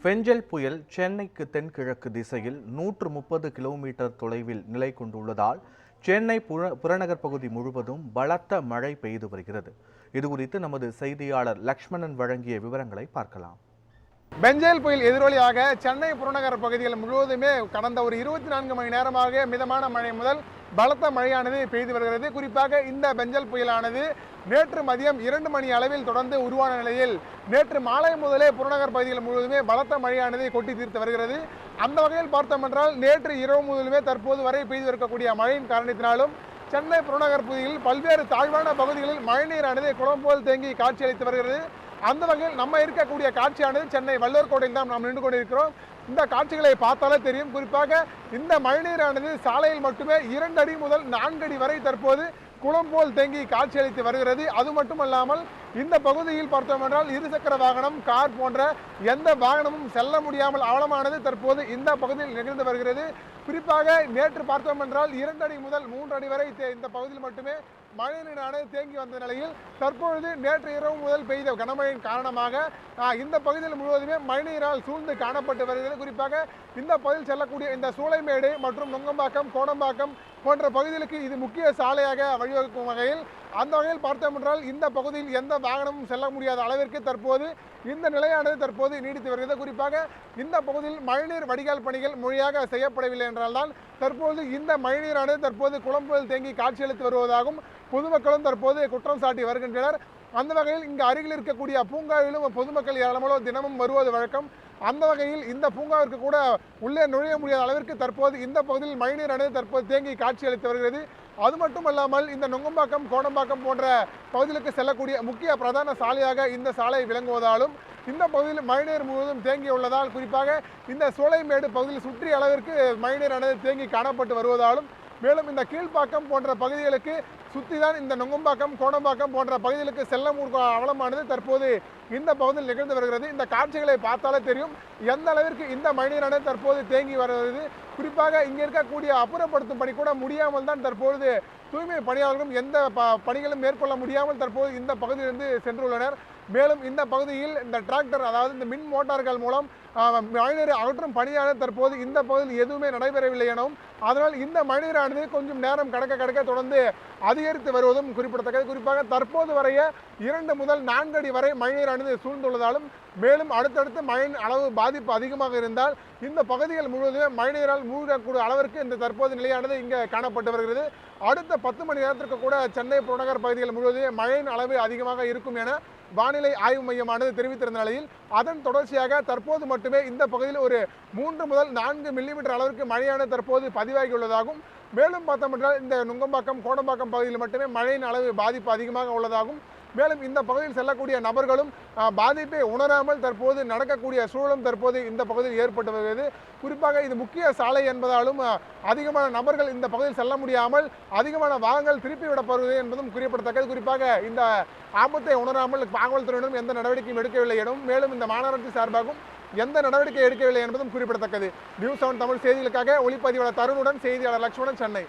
பெஞ்சல் புயல் சென்னைக்கு தென்கிழக்கு திசையில் 130 கிலோமீட்டர் தொலைவில் நிலை கொண்டுள்ளதால் சென்னை புறநகர் பகுதி முழுவதும் பலத்த மழை பெய்து வருகிறது. இதுகுறித்து நமது செய்தியாளர் லக்ஷ்மணன் வழங்கிய விவரங்களை பார்க்கலாம். பெஞ்சல் புயல் எதிரொலியாக சென்னை புறநகர் பகுதிகள் முழுவதுமே கடந்த ஒரு 24 மணி நேரமாக மிதமான மழை முதல் பலத்த மழையானது பெய்து வருகிறது. குறிப்பாக இந்த பெஞ்சல் புயலானது நேற்று மதியம் 2 மணி அளவில் தொடர்ந்து உருவான நிலையில் நேற்று மாலை முதலே புறநகர் பகுதிகள் முழுவதுமே பலத்த மழையானது கொட்டி தீர்த்து வருகிறது. அந்த வகையில் பார்த்தோம் என்றால் நேற்று இரவு முதலுமே தற்போது வரை பெய்து இருக்கக்கூடிய மழையின் காரணத்தினாலும் சென்னை புறநகர் பகுதியில் பல்வேறு தாழ்வான பகுதிகளில் மழைநீரானது குளம் போல் தேங்கி காட்சியளித்து வருகிறது. அந்த வகையில் நம்ம இருக்கக்கூடிய காட்சியானது சென்னை வள்ளுவர் கோட்டையில் தான் நாம் நின்று கொண்டிருக்கிறோம். இந்த காட்சிகளை பார்த்தாலே தெரியும். குறிப்பாக இந்த மழைநீரானது சாலையில் மட்டுமே 2 அடி முதல் 4 அடி வரை தற்போது குளம் போல் தேங்கி காட்சியளித்து வருகிறது. அது மட்டுமல்லாமல் இந்த பகுதியில் பார்த்தோம் என்றால் இருசக்கர வாகனம், கார் போன்ற எந்த வாகனமும் செல்ல முடியாமல் அவலமானது தற்போது இந்த பகுதியில் நிகழ்ந்து வருகிறது. குறிப்பாக நேற்று பார்த்தோம் என்றால் 2 அடி முதல் 3 அடி வரை இந்த பகுதியில் மட்டுமே மழைநீரானது தேங்கி வந்த நிலையில் தற்பொழுது நேற்று இரவு முதல் பெய்த கனமழையின் காரணமாக இந்த பகுதியில் முழுவதுமே மழைநீரால் சூழ்ந்து காணப்பட்டு வருகிறது. குறிப்பாக இந்த பகுதியில் செல்லக்கூடிய இந்த சூளைமேடு மற்றும் நுங்கம்பாக்கம், கோடம்பாக்கம் போன்ற பகுதிகளுக்கு இது முக்கிய சாலையாக வழிவகுக்கும் வகையில் அந்த வகையில் பார்த்தோம் என்றால் இந்த பகுதியில் எந்த வாகனமும் செல்ல முடியாத அளவிற்கு தற்போது இந்த நிலையானது தற்போது நீடித்து வருகிறது. குறிப்பாக இந்த பகுதியில் மழைநீர் வடிகால் பணிகள் முறையாக செய்யப்படவில்லை என்றால்தான் தற்போது இந்த மழைநீரானது தற்போது குளம் போல் தேங்கி காட்சியளித்து வருவதாகவும் பொதுமக்களும் தற்போது குற்றம் சாட்டி வருகின்றனர். அந்த வகையில் இங்கு அருகில் இருக்கக்கூடிய பூங்காவிலும் பொதுமக்கள் ஏராளமானோ தினமும் வருவது வழக்கம். அந்த வகையில் இந்த பூங்காவிற்கு கூட உள்ளே நுழைய முடியாத அளவிற்கு தற்போது இந்த பகுதியில் மழைநீரானது தற்போது தேங்கி காட்சியளித்து வருகிறது. அது மட்டுமல்லாமல் இந்த நுங்கம்பாக்கம், கோடம்பாக்கம் போன்ற பகுதிகளுக்கு செல்லக்கூடிய முக்கிய பிரதான சாலையாக இந்த சாலை விளங்குவதாலும் இந்த பகுதியில் மழைநீர் முழுவதும் தேங்கியுள்ளதால் குறிப்பாக இந்த சோலைமேடு பகுதியில் சுற்றிய அளவிற்கு மழைநீரானது தேங்கி காணப்பட்டு வருவதாலும் மேலும் இந்த கீழ்ப்பாக்கம் போன்ற பகுதிகளுக்கு சுற்றிதான் இந்த நுங்கம்பாக்கம், கோடம்பாக்கம் போன்ற பகுதிகளுக்கு செல்ல அவலமானது தற்போது இந்த பகுதியில் நிகழ்ந்து வருகிறது. இந்த காட்சிகளை பார்த்தாலே தெரியும் எந்த அளவிற்கு இந்த மழைநீரானது தற்போது தேங்கி வருகிறது. குறிப்பாக இங்கே இருக்கக்கூடிய அப்புறப்படுத்தும் பணி கூட முடியாமல் தான் தற்பொழுது தூய்மை பணியாளர்களும் எந்த பணிகளும் மேற்கொள்ள முடியாமல் தற்போது இந்த பகுதியிலிருந்து சென்றுள்ளனர். மேலும் இந்த பகுதியில் இந்த டிராக்டர், அதாவது இந்த மின் மோட்டார்கள் மூலம் மழைநீர் அகற்றும் பணியானது தற்போது இந்த பகுதியில் எதுவுமே நடைபெறவில்லை எனவும் அதனால் இந்த மழைநீரானது கொஞ்சம் நேரம் கடக்க தொடர்ந்து அதிகரித்து வருவதும் குறிப்பிடத்தக்கது. குறிப்பாக தற்போது வரைய 2 முதல் 4 அடி வரை மழைநீரானது சூழ்ந்துள்ளதாலும் மேலும் அடுத்தடுத்து மழை அளவு பாதிப்பு அதிகமாக இருந்தால் இந்த பகுதிகள் முழுவதுமே மழைநீரால் மூழ்கக்கூடிய அளவிற்கு இந்த தற்போது நிலையானது இங்கே காணப்பட்டு வருகிறது. அடுத்த 10 மணி நேரத்திற்கு கூட சென்னை புறநகர் பகுதிகள் முழுவதுமே மழையின் அளவு அதிகமாக இருக்கும் என வானிலை ஆய்வு மையமானது தெரிவித்திருந்த நிலையில் அதன் தொடர்ச்சியாக தற்போது மட்டுமே இந்த பகுதியில் ஒரு 3 முதல் 4 மில்லிமீட்டர் அளவிற்கு மழையானது தற்போது பதிவாகியுள்ளதாகவும் மேலும் பார்த்தோம் என்றால் இந்த நுங்கம்பாக்கம், கோடம்பாக்கம் பகுதியில் மட்டுமே மழையின் அளவு பாதிப்பு அதிகமாக உள்ளதாகவும் மேலும் இந்த பகுதியில் செல்லக்கூடிய நபர்களும் பாதிப்பை உணராமல் தற்போது நடக்கக்கூடிய சூழலும் தற்போது இந்த பகுதியில் ஏற்பட்டு வருகிறது. குறிப்பாக இது முக்கிய சாலை என்பதாலும் அதிகமான நபர்கள் இந்த பகுதியில் செல்ல முடியாமல் அதிகமான வாகனங்கள் திருப்பி விடப்படுவது என்பதும் குறிப்பிடத்தக்கது. குறிப்பாக இந்த ஆபத்தை உணராமல் காவல்துறையினரும் எந்த நடவடிக்கையும் எடுக்கவில்லை எனவும் மேலும் இந்த மாநகராட்சி சார்பாகவும் எந்த நடவடிக்கை எடுக்கவில்லை என்பதும் குறிப்பிடத்தக்கது. நியூஸ் 7 தமிழ் செய்திகளுக்காக ஒளிப்பதிவாளர் தருணுடன் செய்தியாளர் லக்ஷ்மணன், சென்னை.